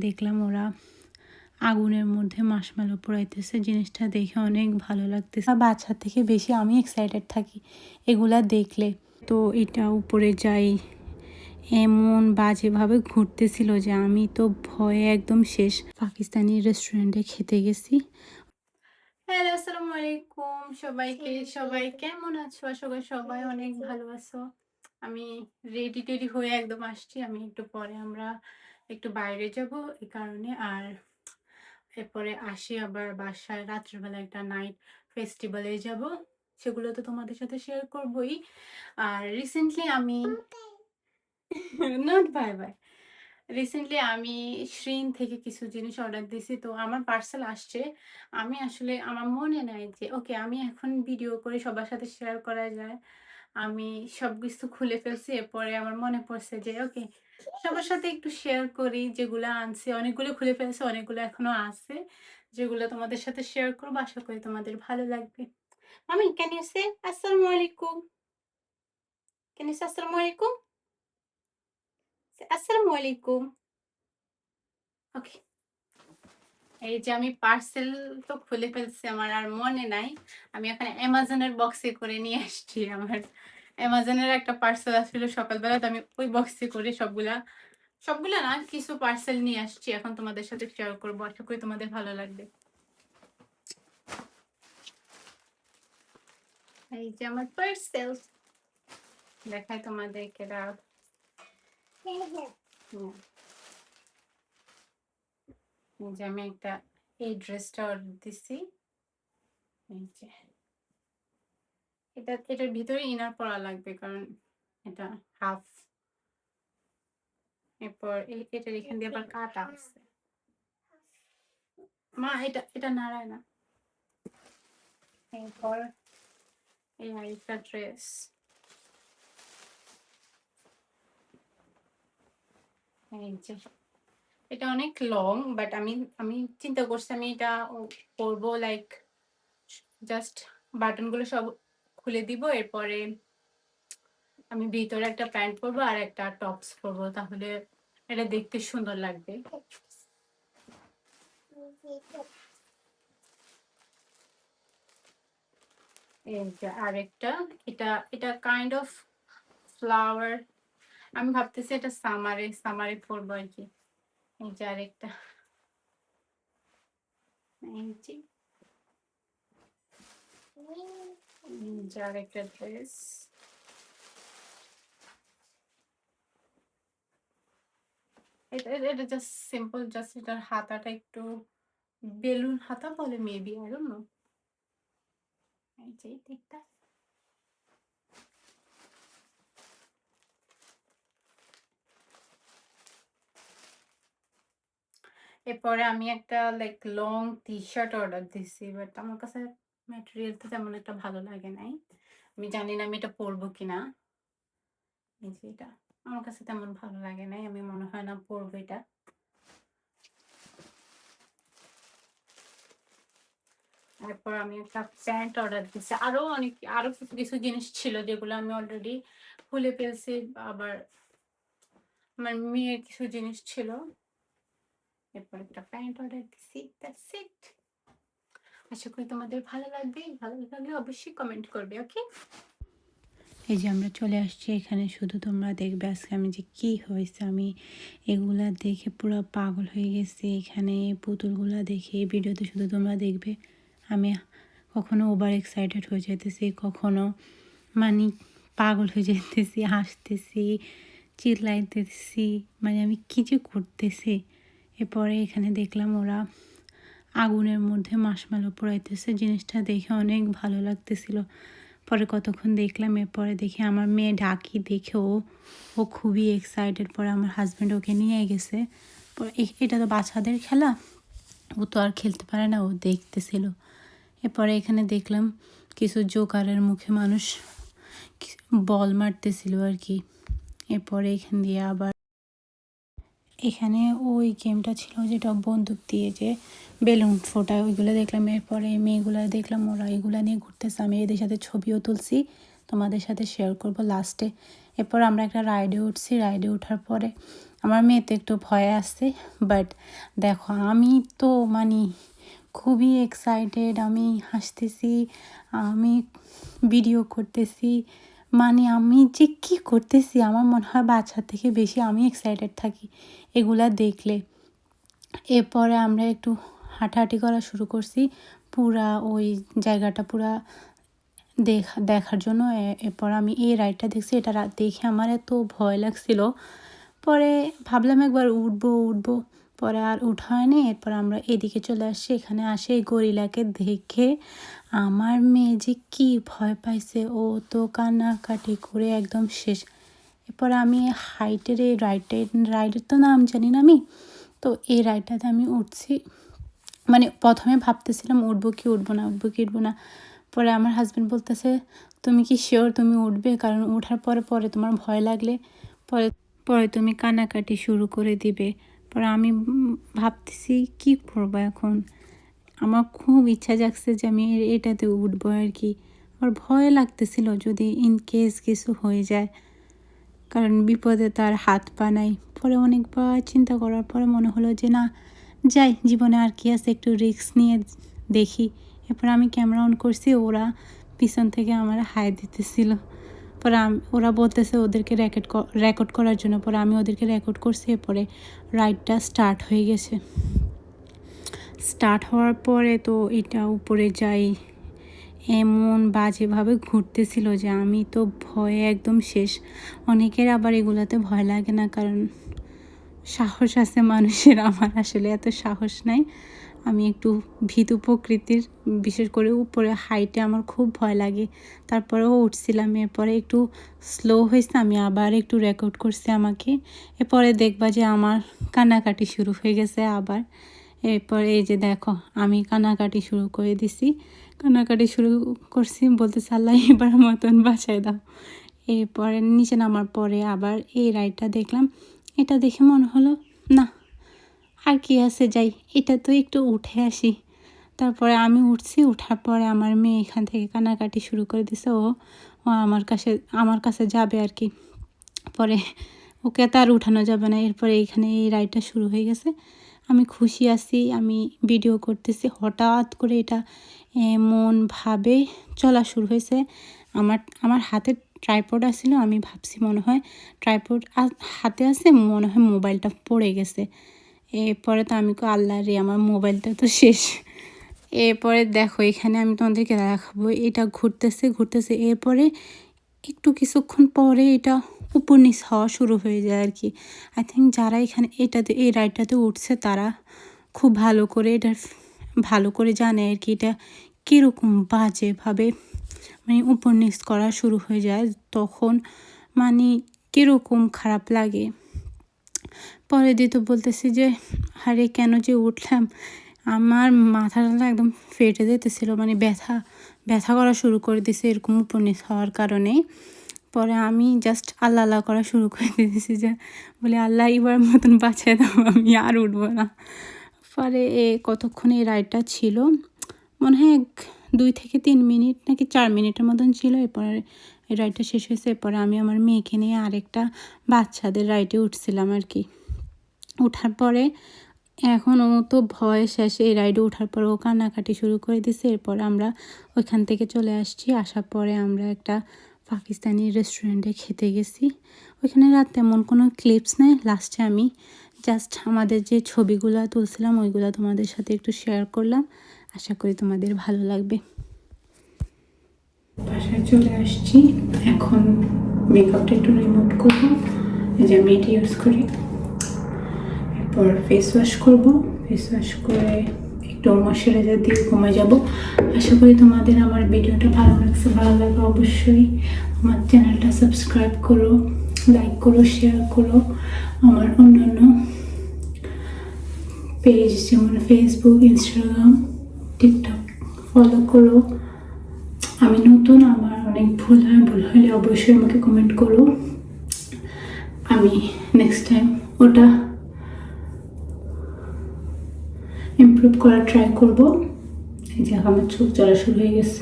দেখলাম ওরা আগুনের মধ্যে মাশমেলো পোড়াইতেছে। জিনিসটা দেখে অনেক ভালো লাগতেছে। বাচ্চার থেকে বেশি আমি এক্সাইটেড থাকি এগুলা দেখলে। তো এটা উপরে যাই এমন বাজেভাবে ঘুরতেছিল যে আমি তো ভয়ে একদম শেষ। পাকিস্তানি রেস্টুরেন্টে খেতে গেছি। হ্যালো, আসসালামু আলাইকুম সবাইকে। সবাই কেমন আছো? আশা করি সবাই অনেক ভালো আছো। আমি রেডি টেডি হয়ে একদম আসছি। আমি একটু পরে আমরা একটু বাইরে যাব এই কারণে। আর এরপরে আসি আবার বাসায় রাত্রিবেলা একটা নাইট ফেস্টিভ্যালে যাব, সেগুলো তো তোমাদের সাথে শেয়ার করবই। আর রিসেন্টলি আমি নট বাই বাই রিসেন্টলি আমি শ্রিন থেকে কিছু জিনিস অর্ডার দিয়েছি, তো আমার পার্সেল আসছে। আমি আসলে আমার মনে নাই যে ওকে আমি এখন ভিডিও করে সবার সাথে শেয়ার করা যায়। আমি সব কিছু খুলে ফেলছি। এরপরে আমার মনে পড়ছে যে ওকে সবার সাথে একটু শেয়ার করি। যেগুলো আনছি অনেকগুলো খুলে ফেলছে, অনেকগুলো এখনো আছে যেগুলো তোমাদের সাথে শেয়ার করবো। আশা করি তোমাদের ভালো লাগবে। মামি ক্যান ইউ সে আসসালামু আলাইকুম? ক্যান ইউ সে আসসালামু আলাইকুম? আসসালামু আলাইকুম। ওকে, এই যে আমি পার্সেল তো খুলে ফেলছি, আমার আর মনে নাই। আমি এখন অ্যামাজনের বক্সে করে নিয়ে আসছি। আমার অ্যামাজনের একটা পার্সেল আসছিল সকালবেলা, তো আমি ওই বক্সে করে সবগুলা সবগুলা না কিছু পার্সেল নিয়ে আসছি। এখন তোমাদের সাথে শেয়ার করবো, আশা করি তোমাদের ভালো লাগবে। এই যে আমার পার্সেল দেখাই তোমাদেরকে। এই যে আমি একটা এই ড্রেসটা অর্ডার দিছি। এই যে এটার ভিতরে ইনার পরা লাগবে, কারণ এটা হাফ। এরপর এটার এখান দিয়ে আবার কাটা আছে। মা এটা এটা নাড়ায় না। এরপর এই আরেকটা ড্রেস। এই যে এটা অনেক লং, বাট আমি আমি চিন্তা করছি আমি এটা পরবো, লাইক জাস্ট বাটনগুলো সব খুলে দিব। এরপরে আমি ভিতরে একটা প্যান্ট পরবো আর একটা টপস পরবো, তাহলে এটা দেখতে সুন্দর লাগবে। এই যে আরেকটা, এটা এটা কাইন্ড অফ ফ্লাওয়ার। আমি ভাবতেছি এটা সামারে সামারে পরবো আর কি। এই যে আরেকটা, এই যে আরেকটা ড্রেস। এটা এটা জাস্ট সিম্পল, জাস্ট এটার হাতাটা একটু বেলুন হাতা বলে মেবি, আই ডোন্ট নো। এই যে দিকটা। এরপরে আমি একটা like long T shirt order দিছি, বাট আমার কাছে ম্যাটেরিয়ালটা তেমন একটা ভালো লাগে নাই। আমি জানি না আমি এটা পরবো কিনা। এই যে এটা আমার কাছে তেমন ভালো লাগে নাই, আমি মনে হয় না পরবো এটা। তারপর আমি একটা প্যান্ট অর্ডার দিচ্ছি। আরো কিছু কিছু জিনিস ছিল যেগুলো আমি অলরেডি খুলে ফেলছি। আবার আমার মেয়ের কিছু জিনিস ছিল। এরপর একটা প্যান্ট অর্ডার দিচ্ছি। That's it. আশা করি তোমাদের ভালো লাগবে। ভালো লাগলে অবশ্যই কমেন্ট করবে। ওকে, এই যে আমরা চলে আসছি এখানে। শুধু তোমরা দেখবে আজকে আমি যে কি হয়েছে। আমি এগুলা দেখে পুরো পাগল হয়ে গেছি। এখানে পুতুলগুলা দেখে ভিডিওতে শুধু তোমরা দেখবে। আমি কখনো ওভার এক্সাইটেড হয়ে যেতেছি, কখনো মানে পাগল হয়ে যেতেছি, হাসতেছি, চিল্লাইতেছি, মানে আমি কী যে করতেছি। এরপরে এখানে দেখলাম ওরা আগুনের মধ্যে মাশমেলো পোড়াইতেছে। জিনিসটা দেখে অনেক ভালো লাগতেছিল। পরে কতক্ষণ দেখলাম, এরপরে দেখি আমার মেয়ে ঢাকি দেখে ও খুবই এক্সাইটেড। পরে আমার হাজব্যান্ড ওকে নিয়ে গেছে। পরে এটা তো বাচ্চাদের খেলা, ও তো আর খেলতে পারে না, ও দেখতেছিল। এরপরে এখানে দেখলাম কিছু জোকারের মুখে মানুষ বল মারতেছিল আর কি। এরপরে এখান দিয়ে আবার এখানে ওই গেমটা ছিল যেটা বন্দুক দিয়ে যে বেলুন ফোটায়, ওইগুলো দেখলাম। এরপরে মেয়েগুলো দেখলাম ওরা এগুলো নিয়ে ঘুরতেছে। আমি এদের সাথে ছবিও তুলছি, তোমাদের সাথে শেয়ার করব লাস্টে। এরপর আমরা একটা রাইডে উঠছি। রাইডে ওঠার পরে আমার মেয়ে তো একটু ভয় আছে, বাট দেখো আমি তো মানে খুবই এক্সাইটেড, আমি হাসতেছি, আমি ভিডিও করতেছি, মানে আমি যে কী করতেছি আমার মনে হয় বাচ্চার থেকে বেশি আমি এক্সাইটেড থাকি এগুলা দেখলে। এরপরে আমরা একটু হাঁটাহাঁটি করা শুরু করছি পুরা ওই জায়গাটা পুরা দেখার জন্য। এরপর আমি এই রাইডটা দেখছি, এটা দেখে আমার এত ভয় লাগছিল, পরে ভাবলাম একবার উঠবো, পরে আর উঠা হয়নি। এরপর আমরা এদিকে চলে আসছি, এখানে আসে এই গরিলাকে দেখে আমার মেয়ে যে কী ভয় পাইছে, ও তো কান্নাকাটি করে একদম শেষ। এরপর আমি হাইটের এই রাইডের তো নাম জানি না আমি, তো এই রাইডটাতে আমি উঠছি, মানে প্রথমে ভাবতেছিলাম উঠবো কি উঠবো না। পরে আমার হাজব্যান্ড বলতেছে তুমি কি শিওর তুমি উঠবে, কারণ ওঠার পরে তোমার ভয় লাগলে পরে তুমি কান্নাকাটি শুরু করে দিবে। পরে আমি ভাবতেছি কি করবো এখন, আমার খুব ইচ্ছা জাগছে যে আমি এটাতে উঠবো আর কি। আমার ভয় লাগতেছিল যদি ইন কেস কিছু হয়ে যায়, কারণ বিপদে তার হাত পা নাই। পরে অনেকবার চিন্তা করার পরে মনে হলো যে না যাই, জীবনে আর কি আছে, একটু রিস্ক নিয়ে দেখি। এরপর আমি ক্যামেরা অন করছি, ওরা পিছন থেকে আমার হাই দিতেছিল। পরে ওরা বলতেছে ওদেরকে রেকর্ড করার জন্য, পরে আমি ওদেরকে রেকর্ড করছি। এরপরে রাইডটা স্টার্ট হয়ে গেছে। স্টার্ট হওয়ার পরে তো এটা উপরে যাই এমন বাজেভাবে ঘুরতেছিল যে আমি তো ভয়ে একদম শেষ। অনেকের আবার এগুলোতে ভয় লাগে না, কারণ সাহস আছে মানুষের, আমার আসলে এত সাহস নাই, আমি একটু ভীতু প্রকৃতির, বিশেষ করে উপরে হাইটে আমার খুব ভয় লাগে। তারপরেও উঠছিলাম, এরপরে একটু স্লো হয়েছে, আমি আবার একটু রেকর্ড করছি আমাকে। এরপরে দেখবা যে আমার কান্নাকাটি শুরু হয়ে গেছে আবার। এরপরে এই যে দেখো আমি কান্নাকাটি শুরু করে দিছি, কান্নাকাটি শুরু করছি, বলতেছি আল্লাহ এবার মতন বাঁচাই দাও। এরপরে নিচে নামার পরে আবার এই রাইডটা দেখলাম, এটা দেখে মনে হলো না আর কি আছে, যাই এটা তো একটু উঠে আসি। তারপরে আমি উঠছি, ওঠার পরে আমার মেয়ে এখান থেকে কান্নাকাটি শুরু করে দিছে, ও আমার কাছে যাবে আর কি। পরে ওকে তো আর উঠানো যাবে না। এরপরে এইখানে এই রাইডটা শুরু হয়ে গেছে, আমি খুশি আছি, আমি ভিডিও করতেছি। হঠাৎ করে এটা এমনভাবে চলা শুরু হয়েছে, আমার হাতে ট্রাইপড আসছিল, আমি ভাবছি মনে হয় ট্রাইপড হাতে আছে, মনে হয় মোবাইলটা পড়ে গেছে। এরপরে তো আমি আল্লাহ রে আমার মোবাইলটা তো শেষ। এরপরে দেখো এখানে আমি তোমাদেরকে দেখাবো, এটা ঘুরতেছে। এরপরে একটু কিছুক্ষণ পরে এটা উপর নিচ হওয়া শুরু হয়ে যায় আর কি। আই থিঙ্ক যারা এখানে এই রাইডটাতে উঠছে তারা খুব ভালো করে জানে আর কি, এটা কীরকম বাজেভাবে মানে উপর নিচ করা শুরু হয়ে যায়, তখন মানে কীরকম খারাপ লাগে। পরে দিয়ে তো বলতেছি যে আরে কেন যে উঠলাম, আমার মাথাটা একদম ফেটে যেতেছিল, মানে ব্যথা করা শুরু করে দিছে এরকম উপর নিচ হওয়ার কারণে। পরে আমি জাস্ট আল্লাহ করা শুরু করে দিয়েছি, যে বলে আল্লাহ এবার মতন বাঁচায় দাও, আমি আর উঠবো না। পরে কতক্ষণ এই রাইডটা ছিল, মনে হয় 2 থেকে 3 মিনিট নাকি 4 মিনিটের মতন ছিল। এরপরে এই রাইডটা শেষ হয়েছে। এরপরে আমি আমার মেয়েকে নিয়ে আরেকটা বাচ্চাদের রাইডে উঠছিলাম আর কি। ওঠার পরে এখন ও তো ভয় শেষ, এই রাইডে ওঠার পর ও কান্নাকাটি শুরু করে দিছে। এরপর আমরা ওইখান থেকে চলে আসছি, আসার পরে আমরা একটা পাকিস্তানি রেস্টুরেন্টে খেতে গেছি। ওইখানে রাত তেমন কোনো ক্লিপস নেই, লাস্টে আমি জাস্ট আমাদের যে ছবিগুলো তুলছিলাম ওইগুলো তোমাদের সাথে একটু শেয়ার করলাম, আশা করি তোমাদের ভালো লাগবে। বাসায় চলে আসছি, এখন মেকআপটা একটু রিমুভ করবো, এই যে আমি এটি ইউজ করি। এরপর ফেস ওয়াশ করবো, ফেস ওয়াশ করে একটু ময়শ্চারাইজার দিয়ে ঘুমিয়ে যাব। আশা করি তোমাদের আমার ভিডিওটা ভালো লাগবে অবশ্যই আমার চ্যানেলটা সাবস্ক্রাইব করো, লাইক করো, শেয়ার করো। আমার অন্যান্য পেজ যেমন ফেসবুক, ইনস্টাগ্রাম, টিকটক ফলো করো। আমি নতুন, আমার অনেক ভুল হলে অবশ্যই আমাকে কমেন্ট করো, আমি নেক্সট টাইম ওটা ইমপ্রুভ করার ট্রাই করবো। এই যে আমার চোখ জ্বলা শুরু হয়ে গেছে।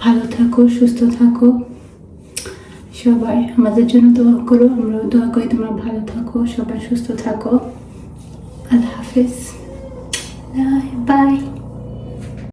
ভালো থাকো, সুস্থ থাকো, সবাই আমাদের জন্য দোয়া করো, আমরাও দোয়া করি তোমরা ভালো থাকো, সবাই সুস্থ থাকো। আল্লাহ হাফেজ, বাই।